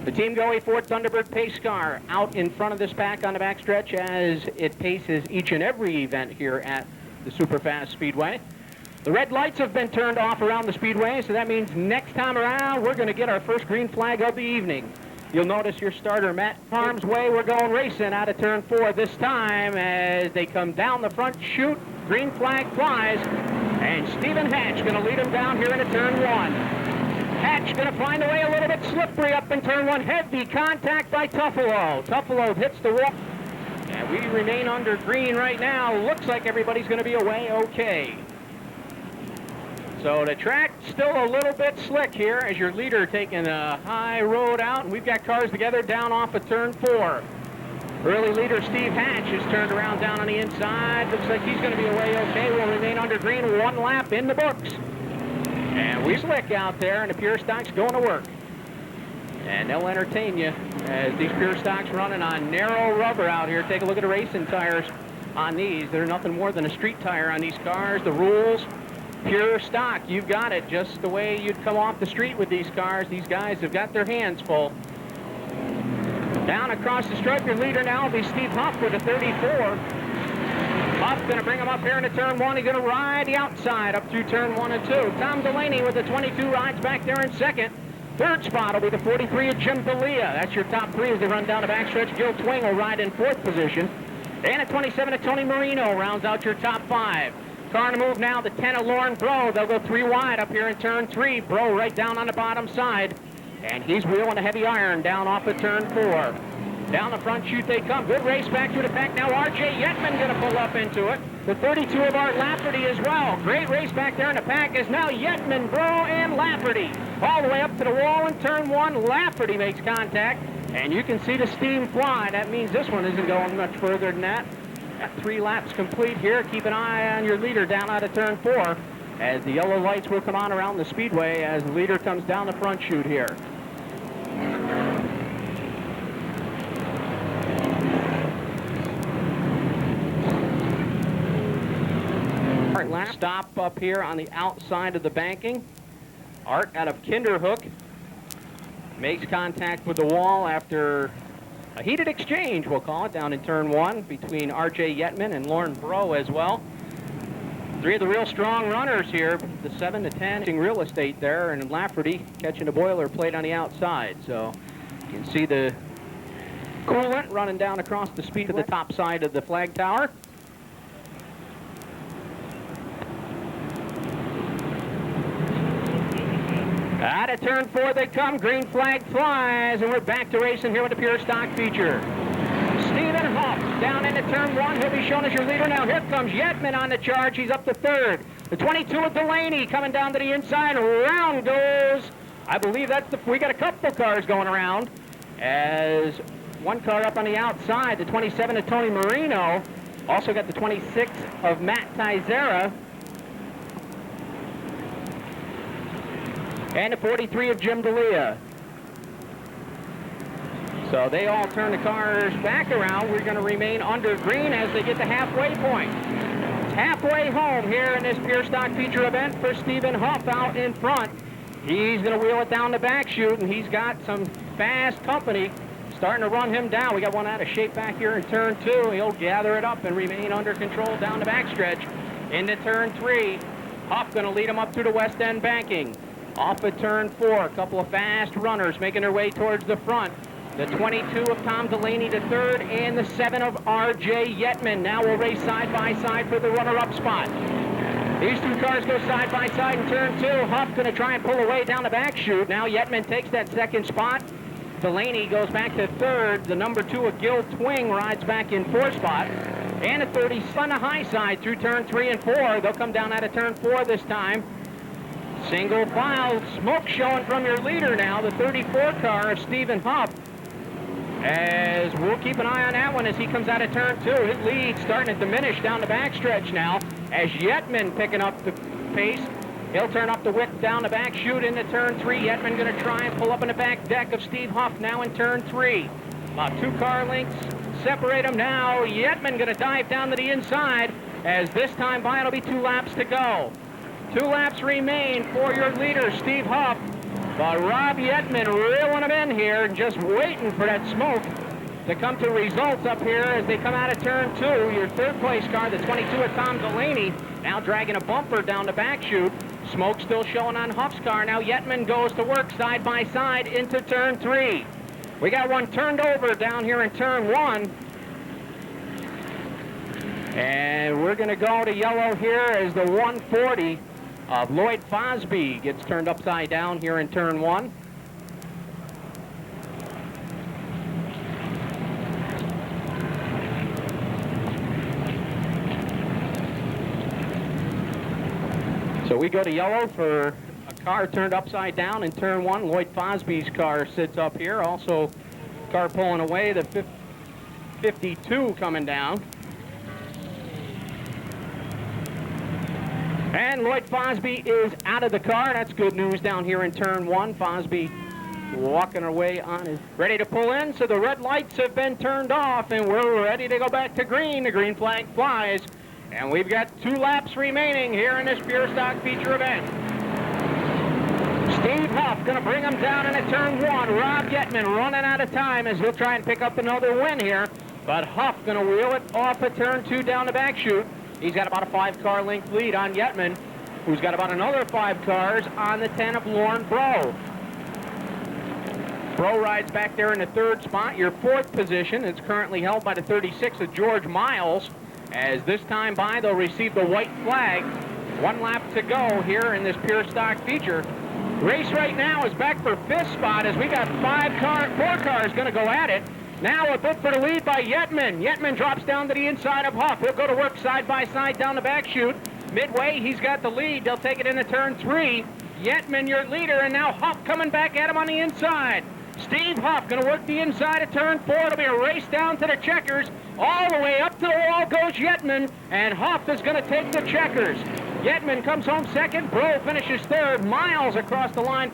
The Team Go A4 Thunderbird pace car out in front of this pack on the backstretch as it paces each and every event here at the Superfast Speedway. The red lights have been turned off around the speedway, so that means next time around we're going to get our first green flag of the evening. You'll notice your starter, Matt, arms way. We're going racing out of turn 4 this time as they come down the front chute. Green flag flies, and Stephen Hatch going to lead him down here into turn 1. Hatch going to find a way a little bit slippery up in turn 1. Heavy contact by Tuffalo. Tuffalo hits the wall. And we remain under green right now. Looks like everybody's going to be away okay. So the track still a little bit slick here as your leader taking a high road out. And we've got cars together down off of turn 4. Early leader Steve Hatch is turned around down on the inside. Looks like he's going to be away okay. We'll remain under green. 1 lap in the books. And we slick out there, and the Pure Stock's going to work. And they'll entertain you as these Pure Stocks running on narrow rubber out here. Take a look at the racing tires on these. They're nothing more than a street tire on these cars. The rules, Pure Stock. You've got it just the way you'd come off the street with these cars. These guys have got their hands full. Down across the stripe, your leader now will be Steve Huff with a 34. Huff going to bring him up here into turn 1. He's going to ride the outside up through turn 1 and 2. Tom Delaney with the 22 rides back there in second. Third spot will be the 43 of Jim D'Elia. That's your top 3 as they run down the backstretch. Gil Twing will ride in 4th position. And a 27 of Tony Marino rounds out your top 5. Car on the move now, the 10 of Lauren Bro. They'll go 3 wide up here in turn 3. Bro right down on the bottom side. And he's wheeling a heavy iron down off of turn 4. Down the front chute they come. Good race back through the pack. Now R.J. Yetman going to pull up into it. The 32 of Art Lafferty as well. Great race back there in the pack is now Yetman, Bro, and Lafferty. All the way up to the wall in turn 1. Lafferty makes contact. And you can see the steam fly. That means this one isn't going much further than that. Got 3 laps complete here. Keep an eye on your leader down out of turn 4 as the yellow lights will come on around the speedway as the leader comes down the front chute here. Stop up here on the outside of the banking. Art out of Kinderhook makes contact with the wall after a heated exchange, we'll call it, down in turn 1 between R.J. Yetman and Lauren Bro as well. 3 of the real strong runners here, the 7 to 10 real estate there, and Lafferty catching a boilerplate on the outside. So you can see the coolant running down across the speed of the top side of the flag tower. Out of turn 4 they come, green flag flies, and we're back to racing here with the Pure Stock feature. Stephen Huff down into turn 1, he'll be shown as your leader now. Here comes Yetman on the charge, he's up to 3rd. The 22 of Delaney coming down to the inside, around goes, I believe that's we got a couple cars going around, as one car up on the outside, the 27 of Tony Marino, also got the 26 of Matt Tizera, and the 43 of Jim D'Elia. So they all turn the cars back around. We're going to remain under green as they get the halfway point. It's halfway home here in this Pure Stock feature event for Stephen Huff out in front. He's going to wheel it down the back chute, and he's got some fast company starting to run him down. We got one out of shape back here in turn 2. He'll gather it up and remain under control down the backstretch. Into turn 3, Huff going to lead him up through the west end banking. Off of turn 4, a couple of fast runners making their way towards the front. The 22 of Tom Delaney to 3rd, and the 7 of R.J. Yetman. Now we'll race side by side for the runner-up spot. These 2 cars go side by side in turn 2. Huff going to try and pull away down the back chute. Now Yetman takes that 2nd spot. Delaney goes back to 3rd. The number 2 of Gil Twing rides back in 4th spot. And a 30 on the high side through turn 3 and 4. They'll come down out of turn 4 this time. Single file, smoke showing from your leader now, the 34 car of Stephen Huff. As we'll keep an eye on that one as he comes out of turn 2. His lead starting to diminish down the backstretch now as Yetman picking up the pace. He'll turn up the wick down the back chute into turn 3. Yetman going to try and pull up in the back deck of Steve Huff now in turn 3. About 2 car lengths separate them now. Yetman going to dive down to the inside as this time by it'll be 2 laps to go. 2 laps remain for your leader, Steve Huff. But Rob Yetman reeling him in here and just waiting for that smoke to come to results up here as they come out of turn 2. Your third place car, the 22 of Tom Delaney, now dragging a bumper down the back chute. Smoke still showing on Huff's car. Now Yetman goes to work side by side into turn 3. We got one turned over down here in turn 1. And we're going to go to yellow here as the 140 of Lloyd Fosby gets turned upside down here in turn 1. So we go to yellow for a car turned upside down in turn 1. Lloyd Fosby's car sits up here. Also, car pulling away, the 52 coming down. And Lloyd Fosby is out of the car. That's good news down here in turn 1. Fosby walking away on his, ready to pull in. So the red lights have been turned off, and we're ready to go back to green. The green flag flies. And we've got 2 laps remaining here in this Pure Stock feature event. Steve Huff going to bring him down into turn 1. Rob Yetman running out of time as he'll try and pick up another win here. But Huff going to wheel it off of turn 2 down the back chute. He's got about a 5-car length lead on Yetman, who's got about another 5 cars on the 10 of Lauren Bro. Bro rides back there in the 3rd spot. Your 4th position is currently held by the 36 of George Miles. As this time by, they'll receive the white flag. 1 lap to go here in this Pure Stock feature. Race right now is back for 5th spot as we got 4 cars going to go at it. Now a bit for the lead by Yetman. Yetman drops down to the inside of Huff. He'll go to work side by side down the back chute. Midway, he's got the lead. They'll take it into turn 3. Yetman, your leader, and now Huff coming back at him on the inside. Steve Huff going to work the inside of turn 4. It'll be a race down to the checkers. All the way up to the wall goes Yetman, and Huff is going to take the checkers. Yetman comes home 2nd. Bro finishes 3rd. Miles across the line.